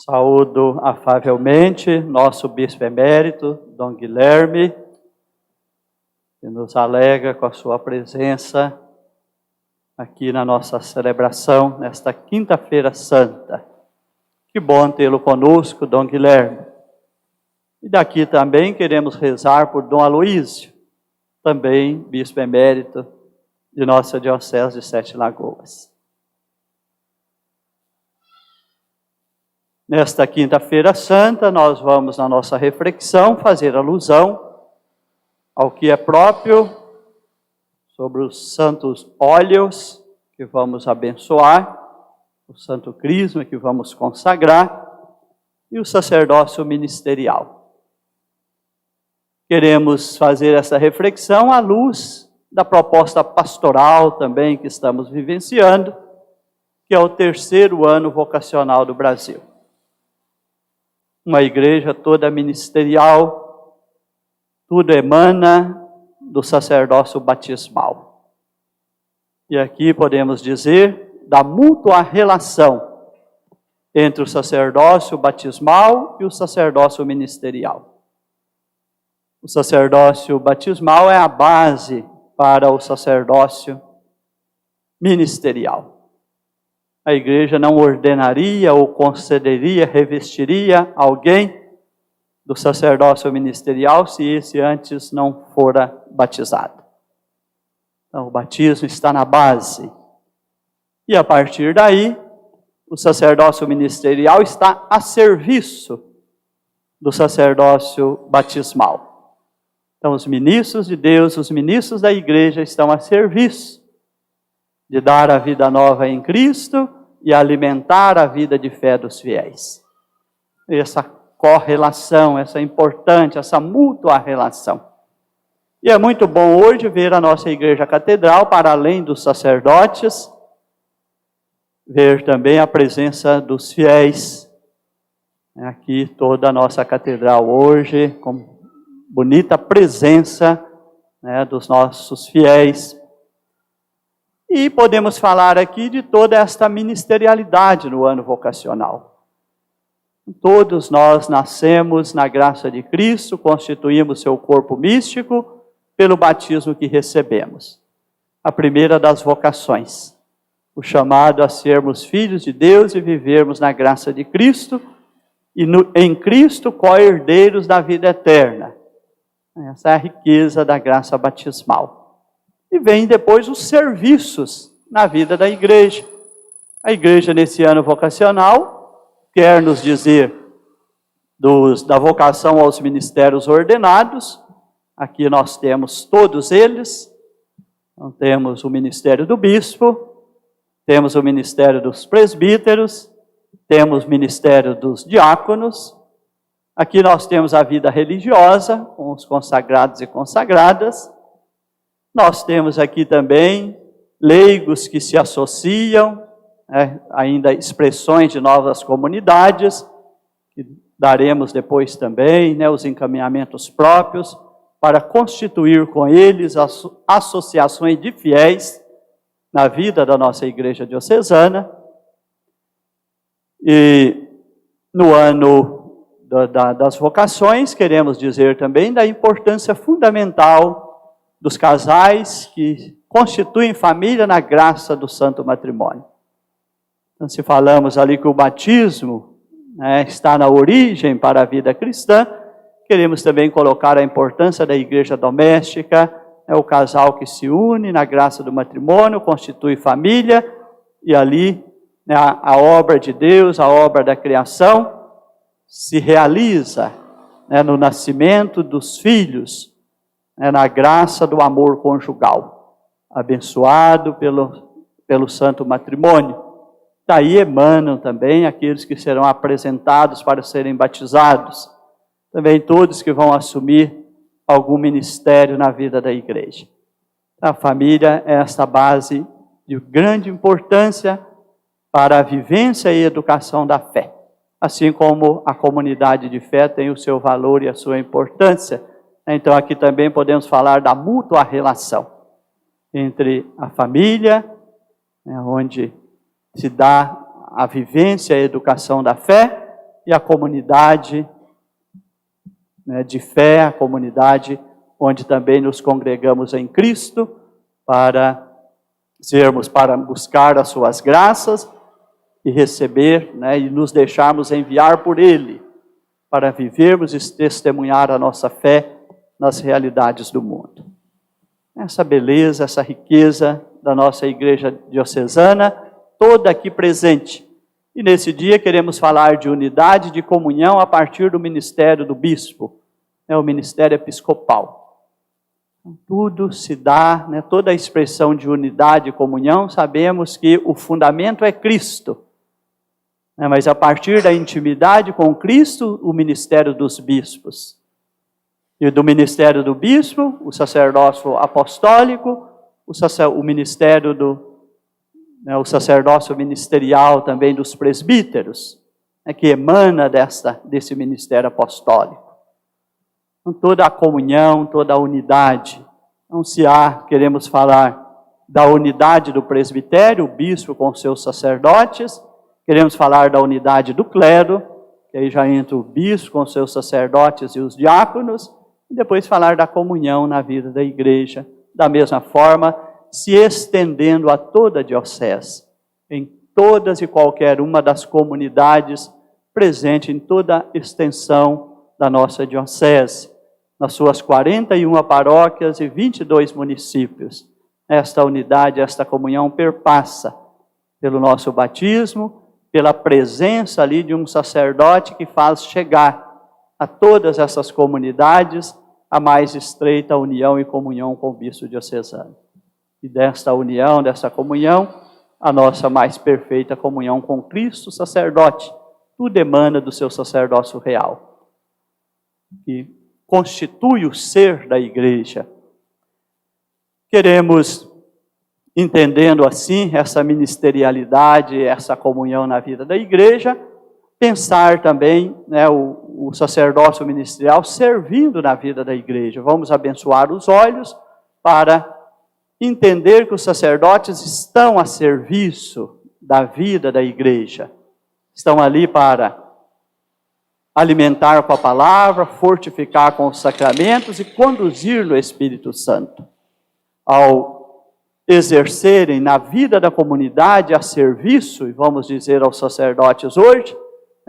Saúdo afavelmente nosso bispo emérito, Dom Guilherme, que nos alegra com a sua presença aqui na nossa celebração, nesta quinta-feira santa. Que bom tê-lo conosco, Dom Guilherme. E daqui também queremos rezar por Dom Aloísio, também bispo emérito de nossa Diocese de Sete Lagoas. Nesta quinta-feira santa, nós vamos, na nossa reflexão, fazer alusão ao que é próprio sobre os santos óleos que vamos abençoar, o santo crisma que vamos consagrar e o sacerdócio ministerial. Queremos fazer essa reflexão à luz da proposta pastoral também que estamos vivenciando, que é o terceiro ano vocacional do Brasil. Uma igreja toda ministerial, tudo emana do sacerdócio batismal. E aqui podemos dizer da mútua relação entre o sacerdócio batismal e o sacerdócio ministerial. O sacerdócio batismal é a base para o sacerdócio ministerial. A igreja não ordenaria ou concederia, revestiria alguém do sacerdócio ministerial se esse antes não fora batizado. Então, o batismo está na base. E a partir daí, o sacerdócio ministerial está a serviço do sacerdócio batismal. Então, os ministros de Deus, os ministros da igreja estão a serviço de dar a vida nova em Cristo e alimentar a vida de fé dos fiéis. Essa correlação, essa importante, essa mútua relação. E é muito bom hoje ver a nossa igreja catedral, para além dos sacerdotes, ver também a presença dos fiéis. Aqui toda a nossa catedral hoje, com bonita presença dos nossos fiéis. E podemos falar aqui de toda esta ministerialidade no ano vocacional. Todos nós nascemos na graça de Cristo, constituímos seu corpo místico pelo batismo que recebemos. A primeira das vocações, o chamado a sermos filhos de Deus e vivermos na graça de Cristo e em Cristo co-herdeiros da vida eterna. Essa é a riqueza da graça batismal. E vem depois os serviços na vida da igreja. A igreja nesse ano vocacional quer nos dizer da vocação aos ministérios ordenados. Aqui nós temos todos eles. Então, temos o ministério do bispo, temos o ministério dos presbíteros, temos o ministério dos diáconos. Aqui nós temos a vida religiosa, com os consagrados e consagradas. Nós temos aqui também leigos que se associam, ainda expressões de novas comunidades, que daremos depois também, os encaminhamentos próprios, para constituir com eles as associações de fiéis na vida da nossa igreja diocesana. E no ano das vocações, queremos dizer também da importância fundamental dos casais que constituem família na graça do santo matrimônio. Então, se falamos ali que o batismo está na origem para a vida cristã, queremos também colocar a importância da igreja doméstica, o casal que se une na graça do matrimônio, constitui família, e ali a obra de Deus, a obra da criação, se realiza no nascimento dos filhos, na graça do amor conjugal, abençoado pelo santo matrimônio. Daí emanam também aqueles que serão apresentados para serem batizados, também todos que vão assumir algum ministério na vida da igreja. A família é esta base de grande importância para a vivência e educação da fé, assim como a comunidade de fé tem o seu valor e a sua importância. Então aqui também podemos falar da mútua relação entre a família, onde se dá a vivência e a educação da fé, e a comunidade, né, de fé, a comunidade onde também nos congregamos em Cristo, para buscar as suas graças e receber, né, e nos deixarmos enviar por Ele, para vivermos e testemunhar a nossa fé nas realidades do mundo. Essa beleza, essa riqueza da nossa igreja diocesana, toda aqui presente. E nesse dia queremos falar de unidade, de comunhão a partir do ministério do bispo, né, o ministério episcopal. Tudo se dá, né, toda a expressão de unidade e comunhão, sabemos que o fundamento é Cristo. Né, mas a partir da intimidade com Cristo, o ministério dos bispos. E do ministério do bispo, o sacerdócio apostólico, o ministério o sacerdócio ministerial também dos presbíteros, né, que emana desse ministério apostólico. Com toda a comunhão, toda a unidade. Então, queremos falar da unidade do presbitério, o bispo com seus sacerdotes, queremos falar da unidade do clero, que aí já entra o bispo com seus sacerdotes e os diáconos, e depois falar da comunhão na vida da igreja, da mesma forma, se estendendo a toda a diocese, em todas e qualquer uma das comunidades presente em toda a extensão da nossa diocese, nas suas 41 paróquias e 22 municípios. Esta unidade, esta comunhão perpassa pelo nosso batismo, pela presença ali de um sacerdote que faz chegar a todas essas comunidades a mais estreita união e comunhão com o bispo diocesano. E desta união, dessa comunhão, a nossa mais perfeita comunhão com Cristo, sacerdote, tudo emana do seu sacerdócio real, que constitui o ser da igreja. Queremos, entendendo assim essa ministerialidade, essa comunhão na vida da igreja, pensar também, né, o sacerdócio ministerial servindo na vida da igreja. Vamos abençoar os olhos para entender que os sacerdotes estão a serviço da vida da igreja. Estão ali para alimentar com a palavra, fortificar com os sacramentos e conduzir no Espírito Santo. Ao exercerem na vida da comunidade a serviço, e vamos dizer aos sacerdotes hoje,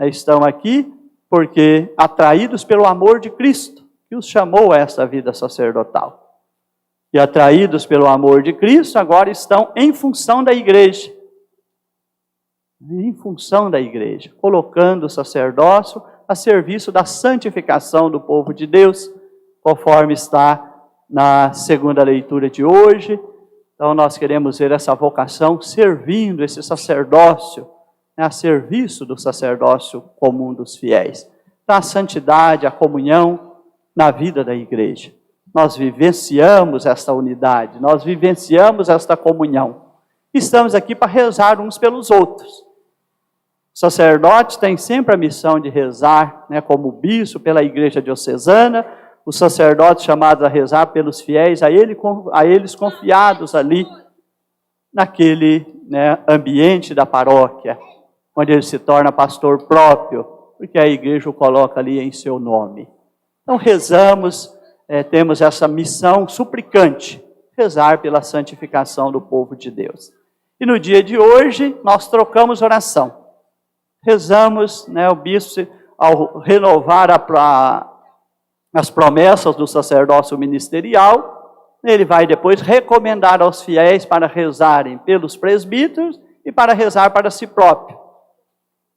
estão aqui porque atraídos pelo amor de Cristo, que os chamou a essa vida sacerdotal. E atraídos pelo amor de Cristo, agora estão em função da igreja. Em função da igreja, colocando o sacerdócio a serviço da santificação do povo de Deus, conforme está na segunda leitura de hoje. Então nós queremos ver essa vocação servindo esse sacerdócio, a serviço do sacerdócio comum dos fiéis. Então a santidade, a comunhão na vida da igreja. Nós vivenciamos esta unidade, nós vivenciamos esta comunhão. Estamos aqui para rezar uns pelos outros. O sacerdote tem sempre a missão de rezar, né, como bispo pela igreja diocesana, os sacerdotes chamados a rezar pelos fiéis, a eles confiados ali naquele, né, ambiente da paróquia, onde ele se torna pastor próprio, porque a igreja o coloca ali em seu nome. Então rezamos, temos essa missão suplicante, rezar pela santificação do povo de Deus. E no dia de hoje, nós trocamos oração. Rezamos, né, o bispo, ao renovar as promessas do sacerdócio ministerial, ele vai depois recomendar aos fiéis para rezarem pelos presbíteros e para rezar para si próprio.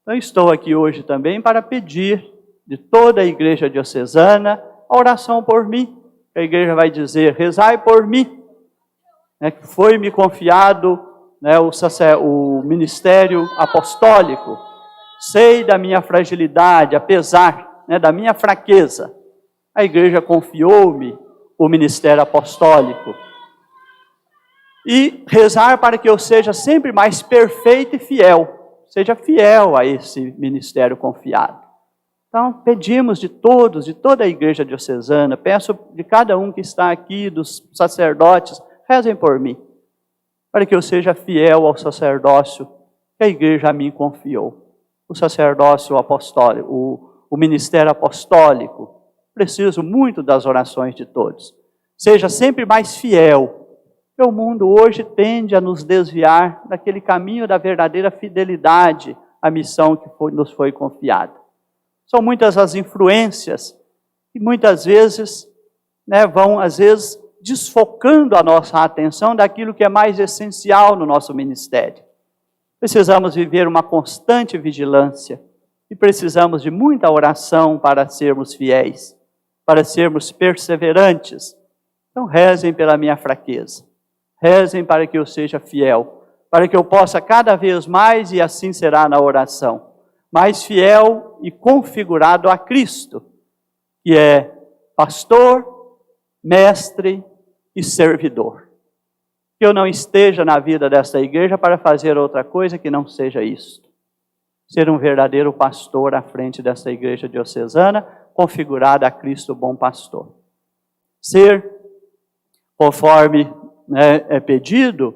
Então estou aqui hoje também para pedir de toda a igreja diocesana a oração por mim. A igreja vai dizer, rezai por mim, né, que foi-me confiado, né, o ministério apostólico. Sei da minha fragilidade, apesar, né, da minha fraqueza. A igreja confiou-me o ministério apostólico. E rezar para que eu seja sempre mais perfeito e fiel. Seja fiel a esse ministério confiado. Então, pedimos de todos, de toda a igreja diocesana, peço de cada um que está aqui, dos sacerdotes, rezem por mim, para que eu seja fiel ao sacerdócio que a igreja a mim confiou. o sacerdócio apostólico, o ministério apostólico. Preciso muito das orações de todos. Seja sempre mais fiel, porque o mundo hoje tende a nos desviar daquele caminho da verdadeira fidelidade à missão que nos foi confiada. São muitas as influências que muitas vezes vão, às vezes, desfocando a nossa atenção daquilo que é mais essencial no nosso ministério. Precisamos viver uma constante vigilância e precisamos de muita oração para sermos fiéis, para sermos perseverantes. Então rezem pela minha fraqueza, rezem para que eu seja fiel, para que eu possa cada vez mais, e assim será na oração, mais fiel e configurado a Cristo, que é pastor, mestre e servidor. Que eu não esteja na vida desta igreja para fazer outra coisa que não seja isto. Ser um verdadeiro pastor à frente desta igreja diocesana, configurada a Cristo bom pastor. Ser, conforme é pedido,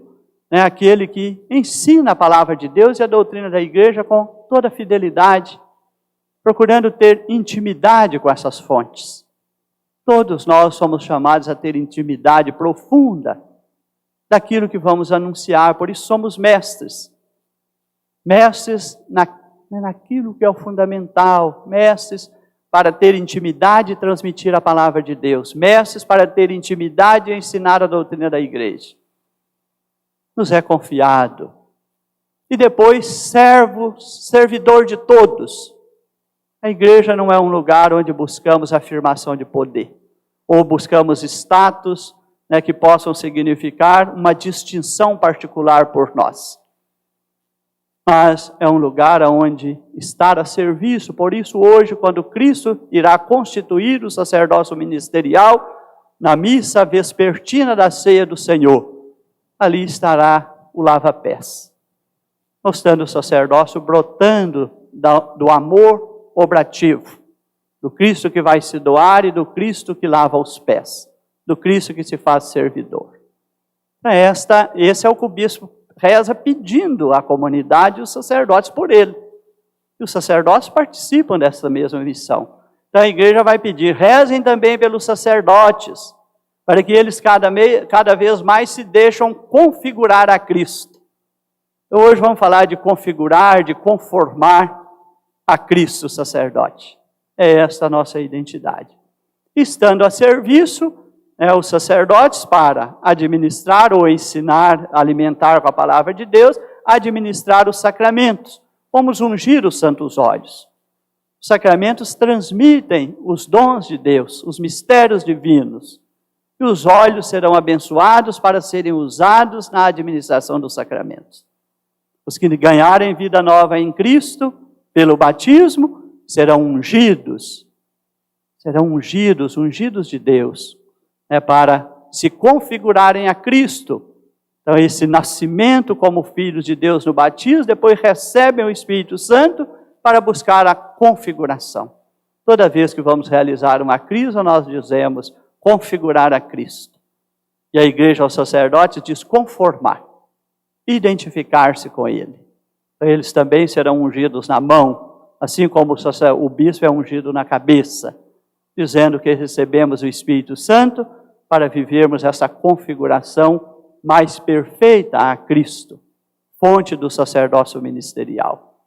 aquele que ensina a palavra de Deus e a doutrina da igreja com toda fidelidade, procurando ter intimidade com essas fontes. Todos nós somos chamados a ter intimidade profunda daquilo que vamos anunciar, por isso somos mestres. Mestres naquilo que é o fundamental, mestres para ter intimidade e transmitir a palavra de Deus, mestres para ter intimidade e ensinar a doutrina da igreja. Nos é confiado. E depois, servidor de todos. A igreja não é um lugar onde buscamos afirmação de poder, ou buscamos status que possam significar uma distinção particular por nós. Mas é um lugar onde estar a serviço. Por isso, hoje, quando Cristo irá constituir o sacerdócio ministerial, na missa vespertina da ceia do Senhor, ali estará o lava-pés, mostrando o sacerdócio brotando do amor obrativo, do Cristo que vai se doar e do Cristo que lava os pés, do Cristo que se faz servidor. Esse é o que o bispo reza pedindo à comunidade e os sacerdotes por ele. E os sacerdotes participam dessa mesma missão. Então a igreja vai pedir, rezem também pelos sacerdotes, para que eles cada vez mais se deixam configurar a Cristo. Então, hoje vamos falar de configurar, de conformar a Cristo o sacerdote. É esta a nossa identidade. Estando a serviço, os sacerdotes para administrar ou ensinar, alimentar com a palavra de Deus, administrar os sacramentos. Vamos ungir os santos óleos. Os sacramentos transmitem os dons de Deus, os mistérios divinos. E os óleos serão abençoados para serem usados na administração dos sacramentos. Os que ganharem vida nova em Cristo, pelo batismo, serão ungidos. Serão ungidos de Deus, para se configurarem a Cristo. Então, esse nascimento como filhos de Deus no batismo, depois recebem o Espírito Santo para buscar a configuração. Toda vez que vamos realizar uma crisma, nós dizemos configurar a Cristo. E a igreja aos sacerdotes diz conformar, identificar-se com Ele. Então, eles também serão ungidos na mão, assim como o bispo é ungido na cabeça, dizendo que recebemos o Espírito Santo para vivermos essa configuração mais perfeita a Cristo, fonte do sacerdócio ministerial.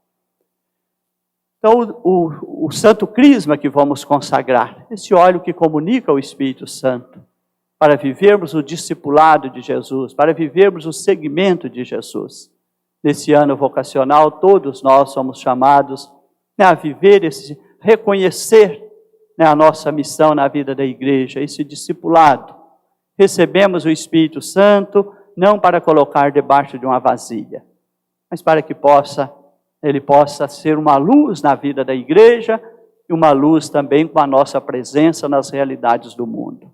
Então, o santo crisma que vamos consagrar, esse óleo que comunica o Espírito Santo, para vivermos o discipulado de Jesus, para vivermos o seguimento de Jesus. Nesse ano vocacional, todos nós somos chamados a viver reconhecer a nossa missão na vida da igreja, esse discipulado. Recebemos o Espírito Santo, não para colocar debaixo de uma vasilha, mas para que ele possa ser uma luz na vida da igreja e uma luz também com a nossa presença nas realidades do mundo.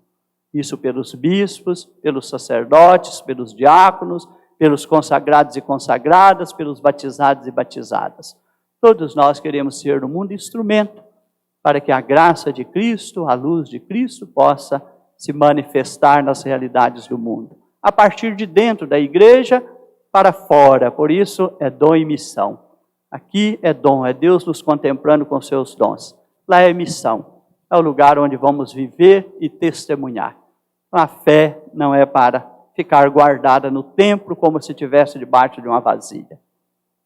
Isso pelos bispos, pelos sacerdotes, pelos diáconos, pelos consagrados e consagradas, pelos batizados e batizadas. Todos nós queremos ser no mundo instrumento para que a graça de Cristo, a luz de Cristo, possa se manifestar nas realidades do mundo. A partir de dentro da igreja, para fora. Por isso, é dom e missão. Aqui é dom, é Deus nos contemplando com seus dons. Lá é missão, é o lugar onde vamos viver e testemunhar. A fé não é para ficar guardada no templo como se estivesse debaixo de uma vasilha.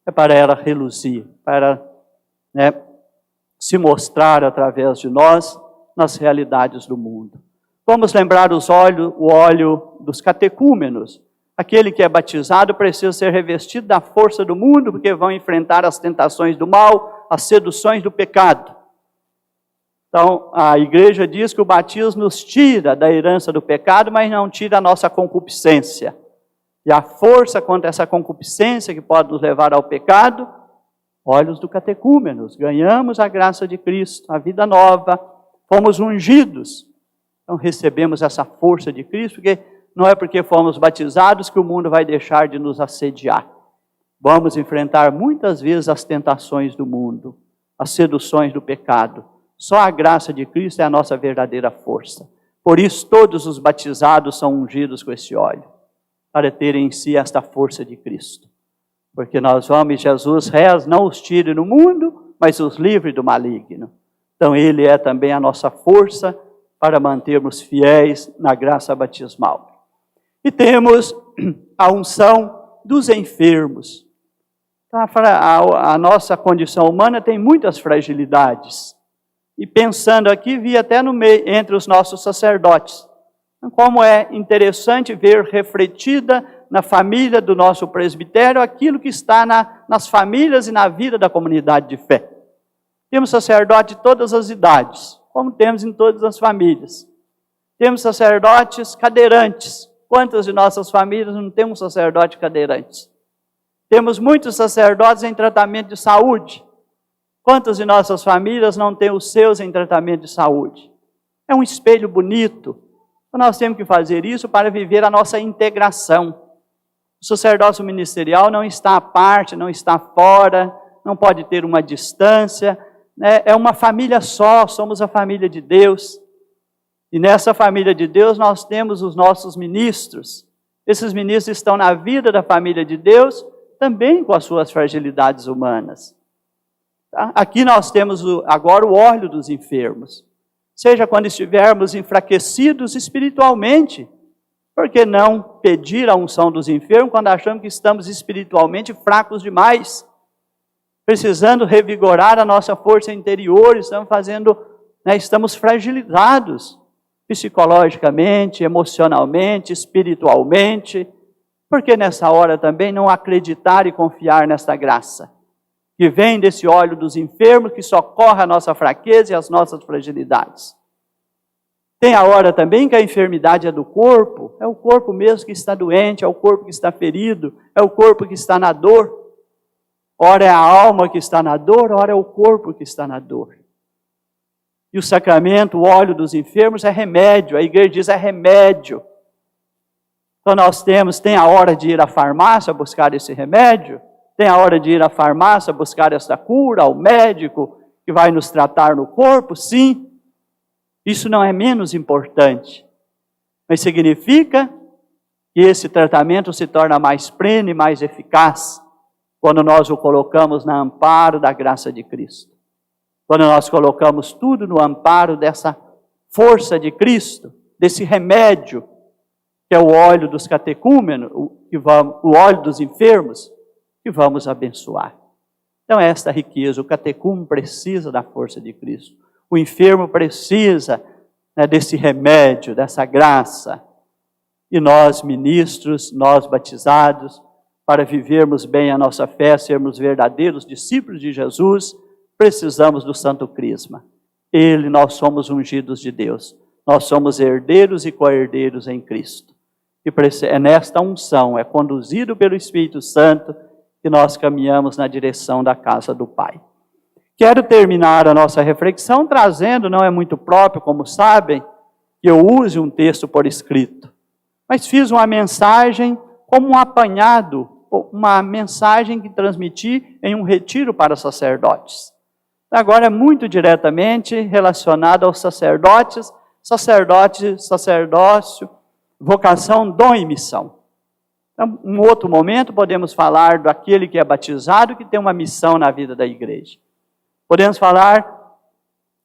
É para ela reluzir, para se mostrar através de nós nas realidades do mundo. Vamos lembrar o óleo dos catecúmenos. Aquele que é batizado precisa ser revestido da força do mundo, porque vão enfrentar as tentações do mal, as seduções do pecado. Então, a igreja diz que o batismo nos tira da herança do pecado, mas não tira a nossa concupiscência. E a força contra essa concupiscência que pode nos levar ao pecado, olhos do catecúmenos. Ganhamos a graça de Cristo, a vida nova, fomos ungidos. Então, recebemos essa força de Cristo, porque não é porque fomos batizados que o mundo vai deixar de nos assediar. Vamos enfrentar muitas vezes as tentações do mundo, as seduções do pecado. Só a graça de Cristo é a nossa verdadeira força. Por isso todos os batizados são ungidos com esse óleo, para terem em si esta força de Cristo. Porque nós vamos, Jesus reza, não os tire do mundo, mas os livre do maligno. Então Ele é também a nossa força para mantermos fiéis na graça batismal. E temos a unção dos enfermos. A nossa condição humana tem muitas fragilidades. E pensando aqui, vi até no meio, entre os nossos sacerdotes. Como é interessante ver refletida na família do nosso presbitério aquilo que está nas famílias e na vida da comunidade de fé. Temos sacerdote de todas as idades, como temos em todas as famílias. Temos sacerdotes cadeirantes. Quantas de nossas famílias não temos sacerdote cadeirante? Temos muitos sacerdotes em tratamento de saúde. Quantas de nossas famílias não têm os seus em tratamento de saúde? É um espelho bonito. Nós temos que fazer isso para viver a nossa integração. O sacerdócio ministerial não está à parte, não está fora, não pode ter uma distância. É uma família só, somos a família de Deus. E nessa família de Deus nós temos os nossos ministros. Esses ministros estão na vida da família de Deus, também com as suas fragilidades humanas. Tá? Aqui nós temos agora o óleo dos enfermos. Seja quando estivermos enfraquecidos espiritualmente, por que não pedir a unção dos enfermos quando achamos que estamos espiritualmente fracos demais? Precisando revigorar a nossa força interior, estamos fragilizados psicologicamente, emocionalmente, espiritualmente. Por que nessa hora também não acreditar e confiar nesta graça? Que vem desse óleo dos enfermos, que socorre a nossa fraqueza e as nossas fragilidades. Tem a hora também que a enfermidade é do corpo, é o corpo mesmo que está doente, é o corpo que está ferido, é o corpo que está na dor. Ora é a alma que está na dor, ora é o corpo que está na dor. E o sacramento, o óleo dos enfermos é remédio, a igreja diz é remédio. Então nós tem a hora de ir à farmácia buscar esse remédio, tem a hora de ir à farmácia buscar essa cura, ao médico que vai nos tratar no corpo, sim. Isso não é menos importante, mas significa que esse tratamento se torna mais pleno e mais eficaz quando nós o colocamos no amparo da graça de Cristo. Quando nós colocamos tudo no amparo dessa força de Cristo, desse remédio, que é o óleo dos catecúmenos, o óleo dos enfermos, que vamos abençoar. Então esta riqueza, o catecúmeno precisa da força de Cristo. O enfermo precisa desse remédio, dessa graça. E nós, ministros, nós batizados, para vivermos bem a nossa fé, sermos verdadeiros discípulos de Jesus, precisamos do Santo Crisma. Nós somos ungidos de Deus. Nós somos herdeiros e co-herdeiros em Cristo. E é nesta unção, é conduzido pelo Espírito Santo, que nós caminhamos na direção da casa do Pai. Quero terminar a nossa reflexão trazendo, não é muito próprio, como sabem, que eu use um texto por escrito, mas fiz uma mensagem como um apanhado, uma mensagem que transmiti em um retiro para sacerdotes. Agora é muito diretamente relacionado aos sacerdotes, sacerdócio, vocação, dom e missão. Um outro momento podemos falar daquele que é batizado, que tem uma missão na vida da igreja. Podemos falar,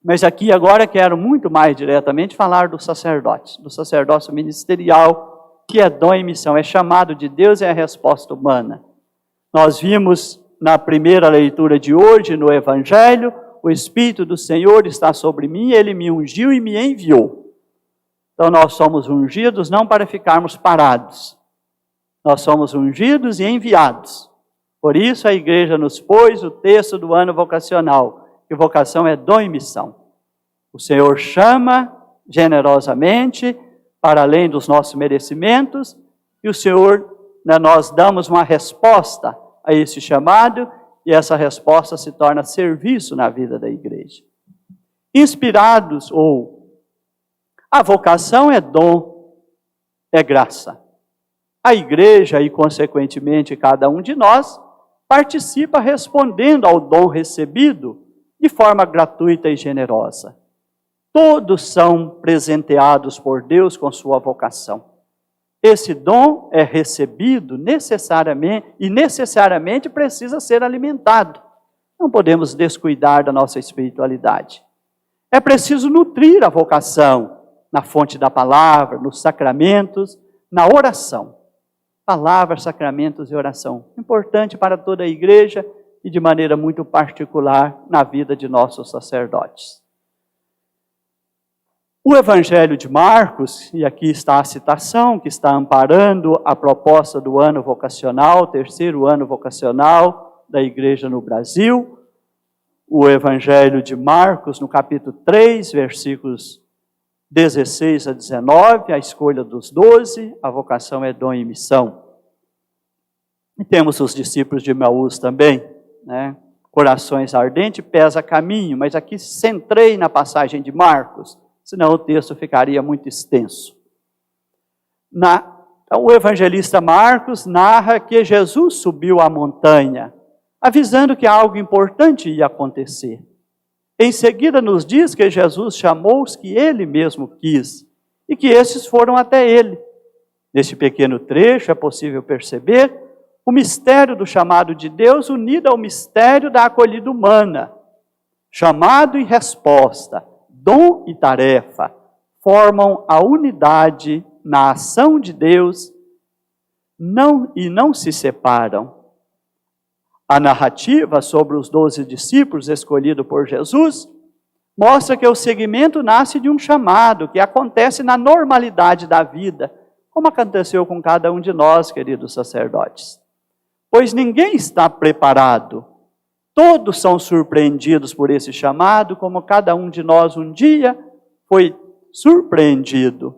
mas aqui agora quero muito mais diretamente falar do sacerdócio ministerial, que é dom e missão, é chamado de Deus e é a resposta humana. Nós vimos na primeira leitura de hoje, no Evangelho, o Espírito do Senhor está sobre mim, Ele me ungiu e me enviou. Então nós somos ungidos não para ficarmos parados, nós somos ungidos e enviados. Por isso a igreja nos pôs o texto do ano vocacional, que vocação é dom e missão. O Senhor chama generosamente, para além dos nossos merecimentos, e o Senhor, nós damos uma resposta a esse chamado, e essa resposta se torna serviço na vida da igreja. Inspirados, a vocação é dom, é graça. A igreja e, consequentemente, cada um de nós, participa respondendo ao dom recebido de forma gratuita e generosa. Todos são presenteados por Deus com sua vocação. Esse dom é recebido necessariamente precisa ser alimentado. Não podemos descuidar da nossa espiritualidade. É preciso nutrir a vocação na fonte da palavra, nos sacramentos, na oração. Palavra, sacramentos e oração. Importante para toda a igreja e de maneira muito particular na vida de nossos sacerdotes. O Evangelho de Marcos, e aqui está a citação que está amparando a proposta do ano vocacional, terceiro ano vocacional da igreja no Brasil. O Evangelho de Marcos, no capítulo 3, versículos 16 a 19, a escolha dos 12, a vocação é dom e missão. E temos os discípulos de Emaús também, né? Corações ardentes, pesa caminho, mas aqui centrei na passagem de Marcos, senão o texto ficaria muito extenso. O evangelista Marcos narra que Jesus subiu à montanha, avisando que algo importante ia acontecer. Em seguida nos diz que Jesus chamou os que ele mesmo quis, e que esses foram até ele. Neste pequeno trecho é possível perceber o mistério do chamado de Deus unido ao mistério da acolhida humana. Chamado e resposta, dom e tarefa, formam a unidade na ação de Deus e não se separam. A narrativa sobre os 12 discípulos escolhidos por Jesus mostra que o seguimento nasce de um chamado que acontece na normalidade da vida, como aconteceu com cada um de nós, queridos sacerdotes. Pois ninguém está preparado. Todos são surpreendidos por esse chamado, como cada um de nós um dia foi surpreendido.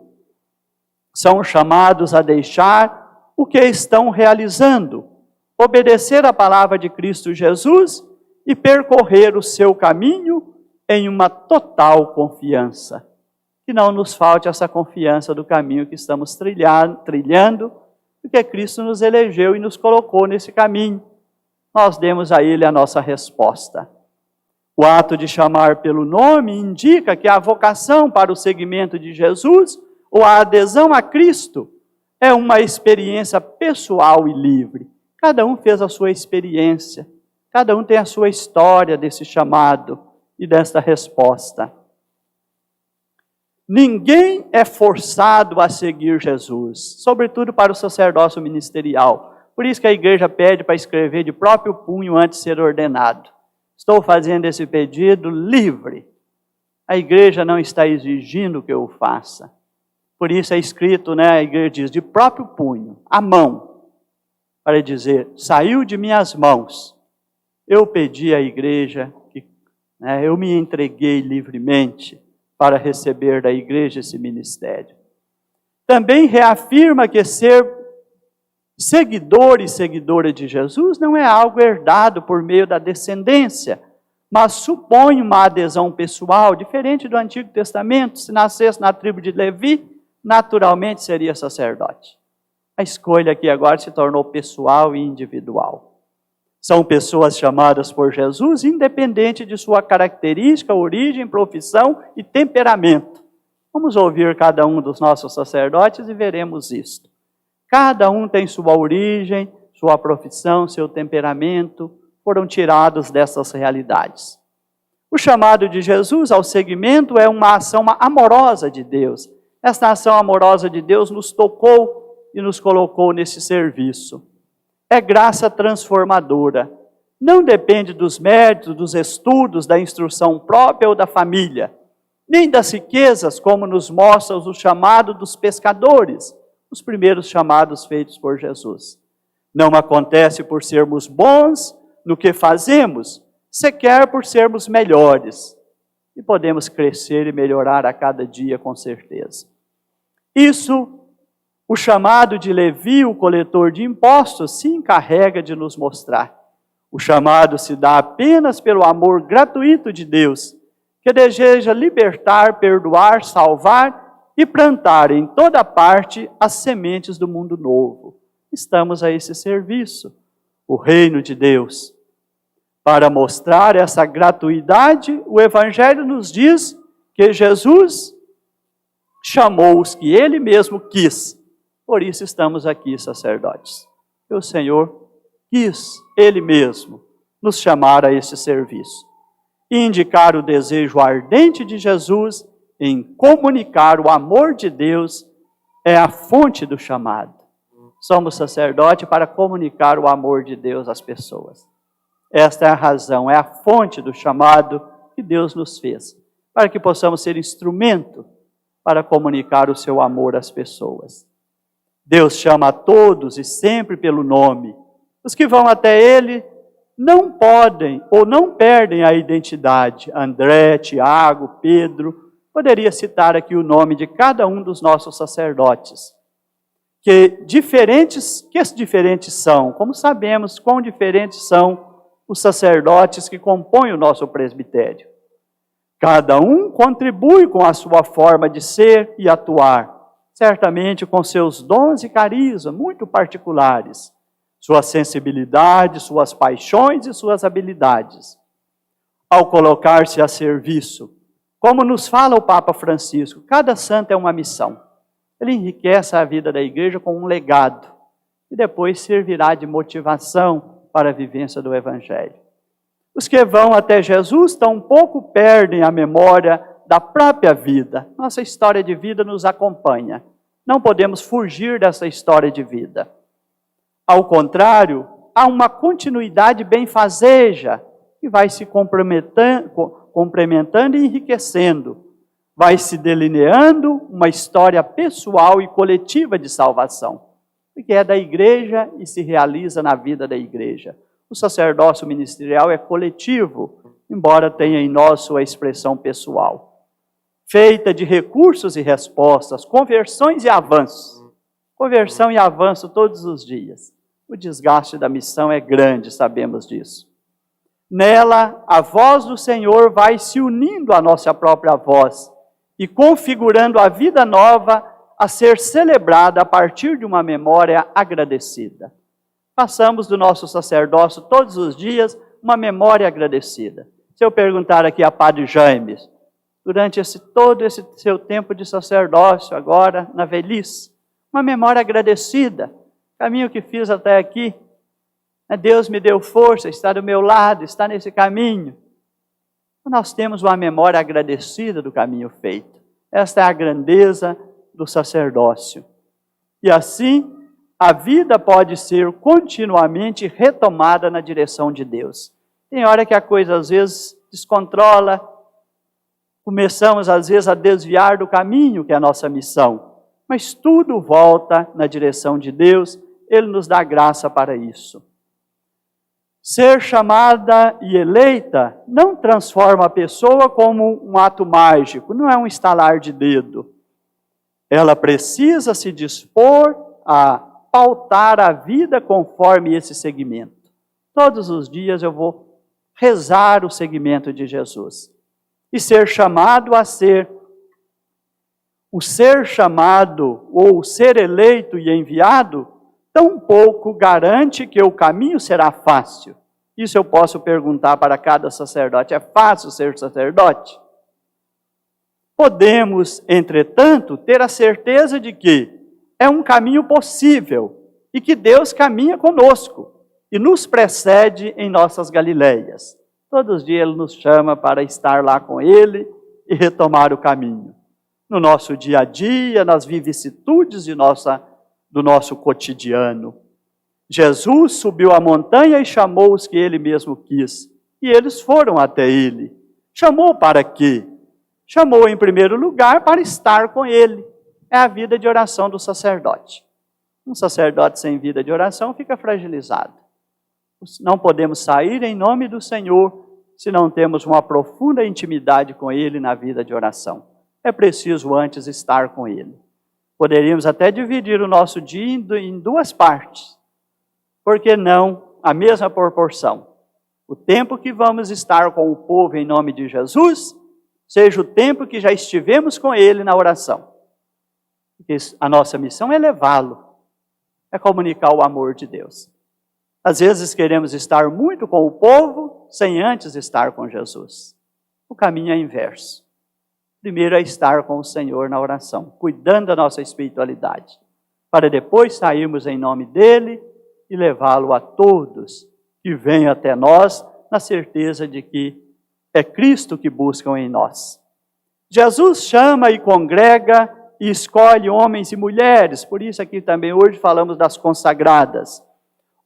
São chamados a deixar o que estão realizando, obedecer a palavra de Cristo Jesus e percorrer o seu caminho em uma total confiança. Que não nos falte essa confiança do caminho que estamos trilhando, porque Cristo nos elegeu e nos colocou nesse caminho. Nós demos a Ele a nossa resposta. O ato de chamar pelo nome indica que a vocação para o seguimento de Jesus, ou a adesão a Cristo, é uma experiência pessoal e livre. Cada um fez a sua experiência, cada um tem a sua história desse chamado e desta resposta. Ninguém é forçado a seguir Jesus, sobretudo para o sacerdócio ministerial. Por isso que a igreja pede para escrever de próprio punho antes de ser ordenado. Estou fazendo esse pedido livre. A igreja não está exigindo que eu faça. Por isso é escrito, a igreja diz, de próprio punho, à mão. Para dizer, saiu de minhas mãos. Eu pedi à igreja, eu me entreguei livremente para receber da igreja esse ministério. Também reafirma que ser seguidor e seguidora de Jesus não é algo herdado por meio da descendência, mas supõe uma adesão pessoal, diferente do Antigo Testamento. Se nascesse na tribo de Levi, naturalmente seria sacerdote. A escolha aqui agora se tornou pessoal e individual. São pessoas chamadas por Jesus, independente de sua característica, origem, profissão e temperamento. Vamos ouvir cada um dos nossos sacerdotes e veremos isto. Cada um tem sua origem, sua profissão, seu temperamento, foram tirados dessas realidades. O chamado de Jesus ao seguimento é uma ação amorosa de Deus. Esta ação amorosa de Deus nos tocou e nos colocou nesse serviço. É graça transformadora. Não depende dos méritos, dos estudos, da instrução própria ou da família, nem das riquezas, como nos mostra o chamado dos pescadores, os primeiros chamados feitos por Jesus. Não acontece por sermos bons no que fazemos, sequer por sermos melhores. E podemos crescer e melhorar a cada dia, com certeza. Isso, o chamado de Levi, o coletor de impostos, se encarrega de nos mostrar. O chamado se dá apenas pelo amor gratuito de Deus, que deseja libertar, perdoar, salvar e plantar em toda parte as sementes do mundo novo. Estamos a esse serviço, o reino de Deus. Para mostrar essa gratuidade, o Evangelho nos diz que Jesus chamou os que Ele mesmo quis. Por isso estamos aqui, sacerdotes. E o Senhor quis, Ele mesmo, nos chamar a esse serviço. E indicar o desejo ardente de Jesus em comunicar o amor de Deus é a fonte do chamado. Somos sacerdote para comunicar o amor de Deus às pessoas. Esta é a razão, é a fonte do chamado que Deus nos fez, para que possamos ser instrumento para comunicar o seu amor às pessoas. Deus chama a todos e sempre pelo nome. Os que vão até Ele não podem ou não perdem a identidade. André, Tiago, Pedro, poderia citar aqui o nome de cada um dos nossos sacerdotes. Que diferentes são, como sabemos quão diferentes são os sacerdotes que compõem o nosso presbitério. Cada um contribui com a sua forma de ser e atuar, certamente com seus dons e carisma muito particulares, sua sensibilidade, suas paixões e suas habilidades. Ao colocar-se a serviço, como nos fala o Papa Francisco, cada santo é uma missão. Ele enriquece a vida da igreja com um legado e depois servirá de motivação para a vivência do Evangelho. Os que vão até Jesus tampouco perdem a memória da própria vida. Nossa história de vida nos acompanha. Não podemos fugir dessa história de vida. Ao contrário, há uma continuidade benfazeja que vai se complementando e enriquecendo. Vai se delineando uma história pessoal e coletiva de salvação, que é da igreja e se realiza na vida da igreja. O sacerdócio ministerial é coletivo, embora tenha em nós sua expressão pessoal. Feita de recursos e respostas, conversões e avanços. Conversão e avanço todos os dias. O desgaste da missão é grande, sabemos disso. Nela, a voz do Senhor vai se unindo à nossa própria voz e configurando a vida nova a ser celebrada a partir de uma memória agradecida. Passamos do nosso sacerdócio todos os dias uma memória agradecida. Se eu perguntar aqui a Padre Jaime, durante todo esse seu tempo de sacerdócio, agora na velhice, uma memória agradecida, caminho que fiz até aqui, Deus me deu força, está do meu lado, está nesse caminho. Nós temos uma memória agradecida do caminho feito. Esta é a grandeza do sacerdócio. E assim, a vida pode ser continuamente retomada na direção de Deus. Tem hora que a coisa às vezes descontrola, começamos às vezes a desviar do caminho que é a nossa missão, mas tudo volta na direção de Deus, Ele nos dá graça para isso. Ser chamada e eleita não transforma a pessoa como um ato mágico, não é um estalar de dedo. Ela precisa se dispor a pautar a vida conforme esse segmento. Todos os dias eu vou rezar o segmento de Jesus. E ser chamado a ser. O ser chamado ou o ser eleito e enviado, tampouco garante que o caminho será fácil. Isso eu posso perguntar para cada sacerdote. É fácil ser sacerdote? Podemos, entretanto, ter a certeza de que é um caminho possível e que Deus caminha conosco e nos precede em nossas Galileias. Todos os dias Ele nos chama para estar lá com Ele e retomar o caminho. No nosso dia a dia, nas vicissitudes do nosso cotidiano. Jesus subiu a montanha e chamou os que Ele mesmo quis. E eles foram até Ele. Chamou para quê? Chamou em primeiro lugar para estar com Ele. É a vida de oração do sacerdote. Um sacerdote sem vida de oração fica fragilizado. Não podemos sair em nome do Senhor se não temos uma profunda intimidade com Ele na vida de oração. É preciso antes estar com Ele. Poderíamos até dividir o nosso dia em duas partes. Por que não a mesma proporção? O tempo que vamos estar com o povo em nome de Jesus, seja o tempo que já estivemos com Ele na oração. Porque a nossa missão é levá-lo, é comunicar o amor de Deus. Às vezes queremos estar muito com o povo, sem antes estar com Jesus. O caminho é inverso. Primeiro é estar com o Senhor na oração, cuidando da nossa espiritualidade, para depois sairmos em nome dEle e levá-lo a todos que vêm até nós, na certeza de que é Cristo que buscam em nós. Jesus chama e congrega e escolhe homens e mulheres, por isso aqui também hoje falamos das consagradas.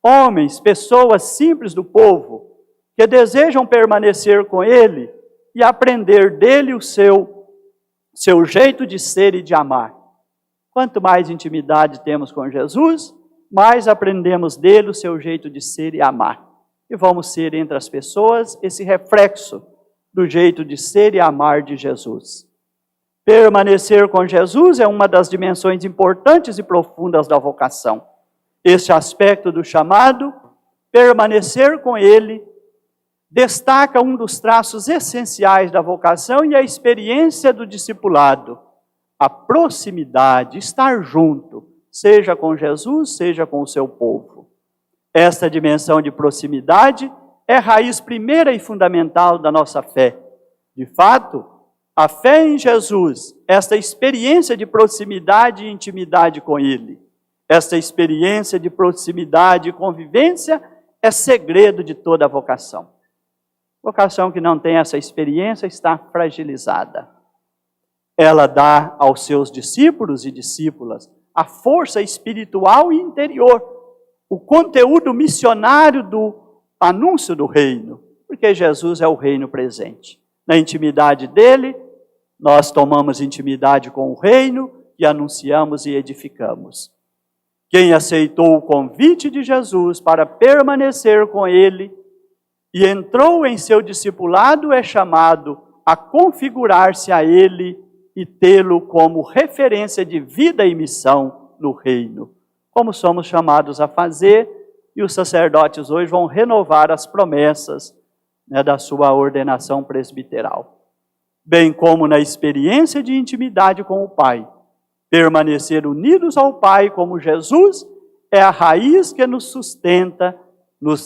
Homens, pessoas simples do povo, que desejam permanecer com Ele e aprender dele o seu jeito de ser e de amar. Quanto mais intimidade temos com Jesus, mais aprendemos dele o seu jeito de ser e amar. E vamos ser entre as pessoas esse reflexo do jeito de ser e amar de Jesus. Permanecer com Jesus é uma das dimensões importantes e profundas da vocação. Este aspecto do chamado, permanecer com Ele, destaca um dos traços essenciais da vocação e a experiência do discipulado. A proximidade, estar junto, seja com Jesus, seja com o seu povo. Esta dimensão de proximidade é a raiz primeira e fundamental da nossa fé. De fato, a fé em Jesus, esta experiência de proximidade e intimidade com Ele, esta experiência de proximidade e convivência é segredo de toda a vocação. Vocação que não tem essa experiência está fragilizada. Ela dá aos seus discípulos e discípulas a força espiritual e interior, o conteúdo missionário do anúncio do reino, porque Jesus é o reino presente. Na intimidade dele, nós tomamos intimidade com o reino e anunciamos e edificamos. Quem aceitou o convite de Jesus para permanecer com Ele e entrou em seu discipulado é chamado a configurar-se a Ele e tê-lo como referência de vida e missão no reino, como somos chamados a fazer, e os sacerdotes hoje vão renovar as promessas da sua ordenação presbiteral. Bem como na experiência de intimidade com o Pai, permanecer unidos ao Pai como Jesus é a raiz que nos sustenta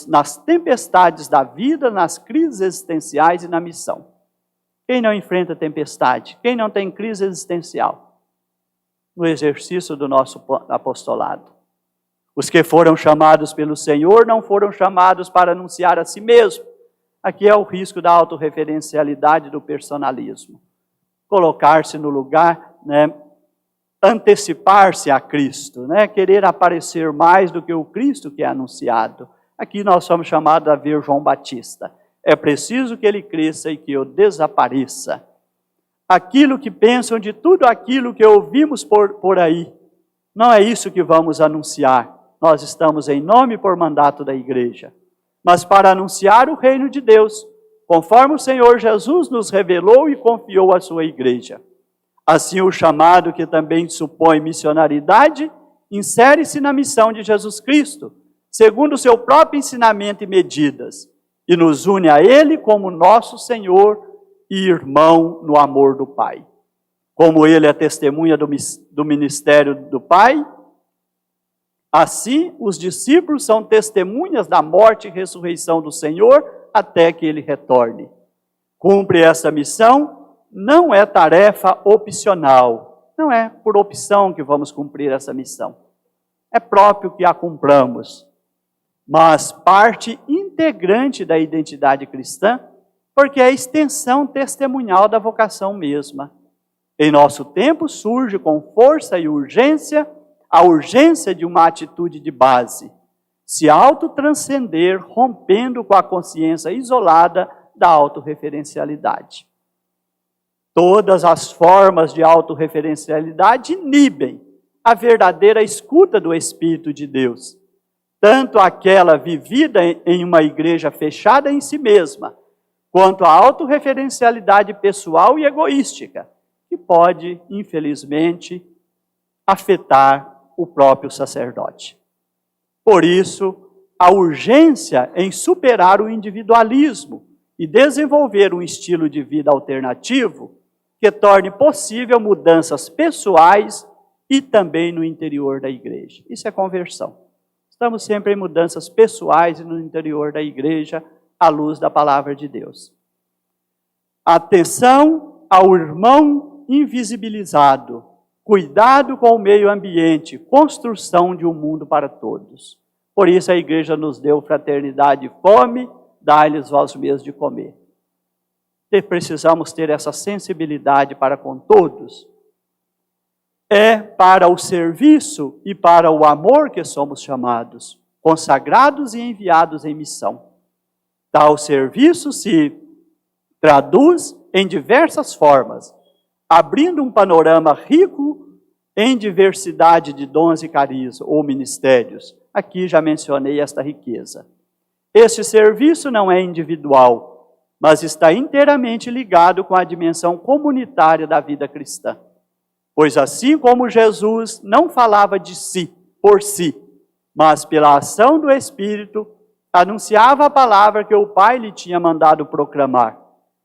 nas tempestades da vida, nas crises existenciais e na missão. Quem não enfrenta tempestade? Quem não tem crise existencial? No exercício do nosso apostolado. Os que foram chamados pelo Senhor não foram chamados para anunciar a si mesmo. Aqui é o risco da autorreferencialidade do personalismo. Colocar-se no lugar, antecipar-se a Cristo, querer aparecer mais do que o Cristo que é anunciado. Aqui nós somos chamados a ver João Batista. É preciso que ele cresça e que eu desapareça. Aquilo que pensam de tudo aquilo que ouvimos por aí, não é isso que vamos anunciar. Nós estamos em nome por mandato da igreja, mas para anunciar o reino de Deus, conforme o Senhor Jesus nos revelou e confiou à sua igreja. Assim, o chamado, que também supõe missionaridade, insere-se na missão de Jesus Cristo, segundo o seu próprio ensinamento e medidas, e nos une a Ele como nosso Senhor e irmão no amor do Pai. Como Ele é testemunha do ministério do Pai, assim os discípulos são testemunhas da morte e ressurreição do Senhor até que Ele retorne. Cumpre essa missão não é tarefa opcional, Não é por opção que vamos cumprir essa missão. É próprio que a cumpramos, mas parte integrante da identidade cristã, porque é a extensão testemunhal da vocação mesma. Em nosso tempo surge com força e urgência a urgência de uma atitude de base, se autotranscender, rompendo com a consciência isolada da autorreferencialidade. Todas as formas de autorreferencialidade inibem a verdadeira escuta do Espírito de Deus, tanto aquela vivida em uma igreja fechada em si mesma, quanto a autorreferencialidade pessoal e egoística, que pode, infelizmente, afetar o próprio sacerdote. Por isso, a urgência em superar o individualismo e desenvolver um estilo de vida alternativo que torne possível mudanças pessoais e também no interior da igreja. Isso é conversão. Estamos sempre em mudanças pessoais e no interior da igreja, à luz da palavra de Deus. Atenção ao irmão invisibilizado, cuidado com o meio ambiente, construção de um mundo para todos. Por isso a igreja nos deu fraternidade e fome, dai-lhes vós mesmos de comer. E precisamos ter essa sensibilidade para com todos. É para o serviço e para o amor que somos chamados, consagrados e enviados em missão. Tal serviço se traduz em diversas formas, abrindo um panorama rico em diversidade de dons e carismas ou ministérios. Aqui já mencionei esta riqueza. Este serviço não é individual, mas está inteiramente ligado com a dimensão comunitária da vida cristã. Pois assim como Jesus não falava de si, por si, mas pela ação do Espírito, anunciava a palavra que o Pai lhe tinha mandado proclamar.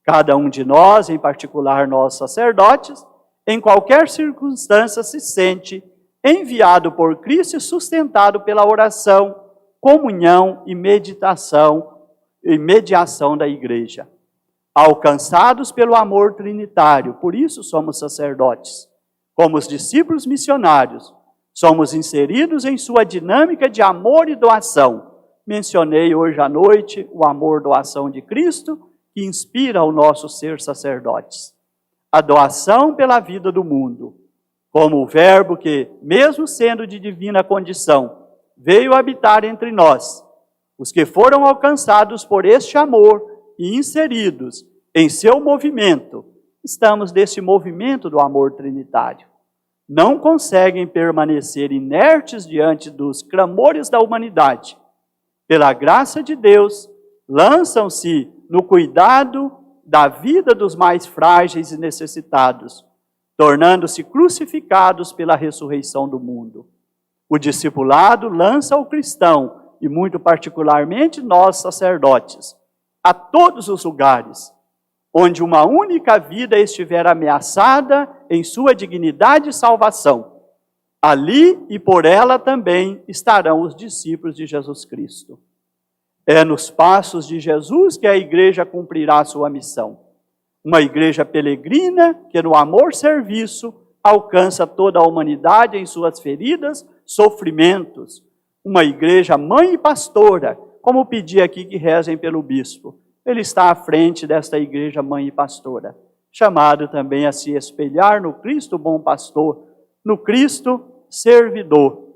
Cada um de nós, em particular nós sacerdotes, em qualquer circunstância se sente enviado por Cristo e sustentado pela oração, comunhão e meditação e mediação da igreja. Alcançados pelo amor trinitário, por isso somos sacerdotes. Como os discípulos missionários, somos inseridos em sua dinâmica de amor e doação. Mencionei hoje à noite o amor-doação de Cristo, que inspira o nosso ser sacerdotes. A doação pela vida do mundo, como o verbo que, mesmo sendo de divina condição, veio habitar entre nós. Os que foram alcançados por este amor e inseridos em seu movimento, estamos nesse movimento do amor trinitário. Não conseguem permanecer inertes diante dos clamores da humanidade. Pela graça de Deus, lançam-se no cuidado da vida dos mais frágeis e necessitados, tornando-se crucificados pela ressurreição do mundo. O discipulado lança o cristão, e muito particularmente nós sacerdotes, a todos os lugares, onde uma única vida estiver ameaçada em sua dignidade e salvação. Ali e por ela também estarão os discípulos de Jesus Cristo. É nos passos de Jesus que a igreja cumprirá sua missão. Uma igreja peregrina que no amor-serviço alcança toda a humanidade em suas feridas, sofrimentos. Uma igreja mãe e pastora, como pedi aqui que rezem pelo bispo. Ele está à frente desta igreja mãe e pastora, chamado também a se espelhar no Cristo bom pastor, no Cristo servidor,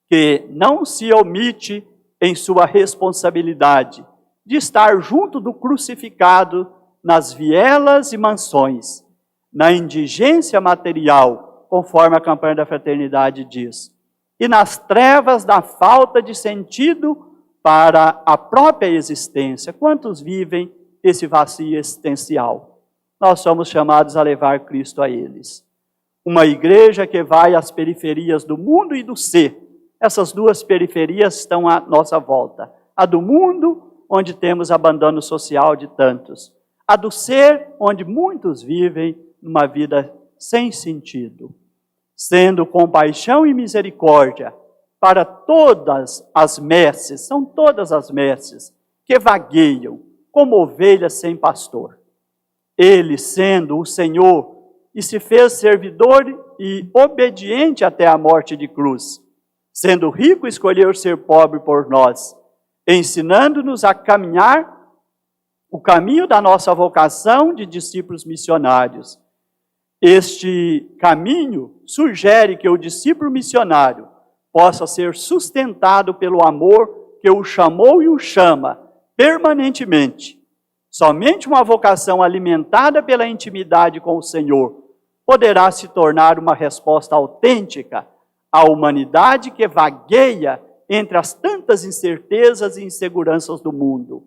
que não se omite em sua responsabilidade de estar junto do crucificado nas vielas e mansões, na indigência material, conforme a campanha da fraternidade diz, e nas trevas da falta de sentido para a própria existência. Quantos vivem esse vazio existencial? Nós somos chamados a levar Cristo a eles. Uma igreja que vai às periferias do mundo e do ser. Essas duas periferias estão à nossa volta. A do mundo, onde temos abandono social de tantos. A do ser, onde muitos vivem numa vida sem sentido. Sendo compaixão e misericórdia para todas as messes, são todas as messes, que vagueiam como ovelhas sem pastor. Ele, sendo o Senhor e se fez servidor e obediente até a morte de cruz. Sendo rico, escolheu ser pobre por nós, ensinando-nos a caminhar o caminho da nossa vocação de discípulos missionários. Este caminho sugere que o discípulo missionário possa ser sustentado pelo amor que o chamou e o chama permanentemente. Somente uma vocação alimentada pela intimidade com o Senhor poderá se tornar uma resposta autêntica à humanidade que vagueia entre as tantas incertezas e inseguranças do mundo.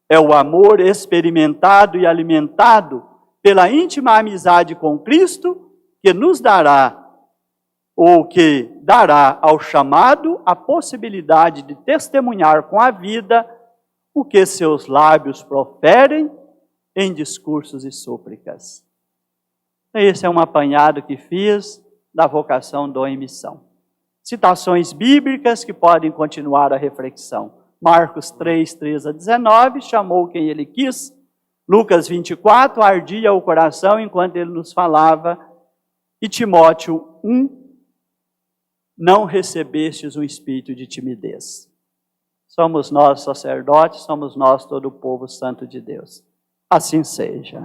É o amor experimentado e alimentado pela íntima amizade com Cristo que nos dará, ou que dará ao chamado a possibilidade de testemunhar com a vida o que seus lábios proferem em discursos e súplicas. Esse é um apanhado que fiz da vocação Dom em Missão. Citações bíblicas que podem continuar a reflexão. Marcos 3, 13 a 19, chamou quem ele quis. Lucas 24, ardia o coração enquanto ele nos falava. E Timóteo 1, não recebestes um espírito de timidez. Somos nós sacerdotes, somos nós todo o povo santo de Deus. Assim seja.